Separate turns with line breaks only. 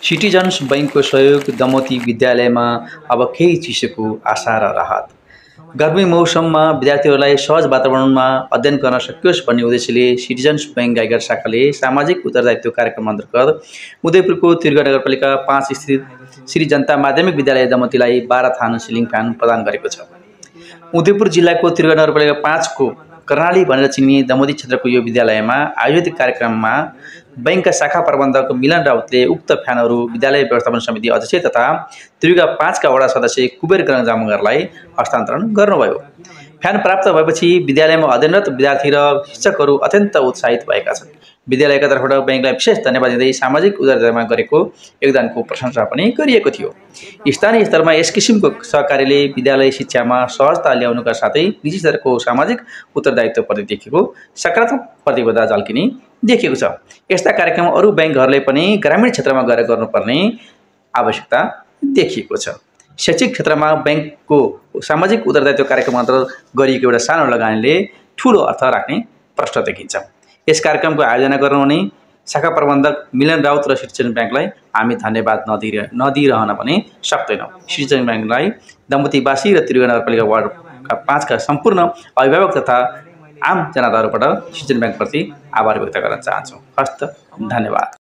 Citizens बैंकको सहयोग दमोती विद्यालयमा अब केही चिसोको आशा र राहत। गर्मी मौसममा विद्यार्थीहरूलाई सहज वातावरणमा अध्ययन गर्न सकियोस् भन्ने उद्देश्यले सिटिजन्स बैंक गाईघाट शाखाले सामाजिक उत्तरदायित्व कार्यक्रम अन्तर्गत उदयपुरको त्रियुगा नगरपालिका 5 स्थित श्री जनता माध्यमिक विद्यालय दमोतीलाई 12 थान सिलिङ फ्यान प्रदान गरेको छ। उदयपुर जिल्लाको त्रियुगा नगरपालिका 5 को कर्णाली भनेर चिनिने दमोती क्षेत्रको यो विद्यालयमा आयोजित कार्यक्रममा बैंकका शाखा प्रबन्धक मिलन राउतले उक्त फ्यानहरू विद्यालय व्यवस्थापन समिति अध्यक्ष तथा त्रियुगा 5 का वडा सदस्य कुबेर गरङ जामगरलाई हस्तान्तरण गर्नुभयो। फ्यान प्राप्त भएपछि विद्यालयमा अध्ययनरत विद्यार्थी र शिक्षकहरू अत्यन्त उत्साहित भएका छन्। विद्यालयका तर्फबाट बैंकलाई विशेष धन्यवाद दिँदै सामाजिक उत्तरदायित्वमा गरेको योगदानको प्रशंसा पनि गरिएको थियो। स्थानीय स्तरमा यस किसिमको सहकार्यले विद्यालय शिक्षामा सहजता ल्याउनुका साथै निजी स्तरको सामाजिक उत्तरदायित्वप्रति देखेको सकारात्मक प्रतिबद्धता झल्किने देखिएको छ। यस्ता कार्यक्रम अरू बैंकहरूले पनि ग्रामीण क्षेत्रमा गएर गर्नुपर्ने आवश्यकता देखिएको छ। शैक्षिक क्षेत्रमा बैंकको सामाजिक उत्तरदायित्व कार्यक्रम अन्तर्गत गरिएको एउटा सानो लगानीले ठूलो अर्थ राख्ने प्रश्न देखिन्छ। यस कार्यक्रमको आयोजना गर्नुहुने शाखा प्रबन्धक मिलन राउत र सिटिजन बैंकलाई हामी धन्यवाद नदिइरहन पनि सक्दैनौँ। सिटिजन बैंकलाई दमोतीवासी र त्रियुगा नगरपालिका वार्ड 5 का सम्पूर्ण अभिभावक तथा आम जनताहरूबाट सिटिजन बैंक प्रति आभार व्यक्त गर्न चाहन्छौँ। हस्त धन्यवाद।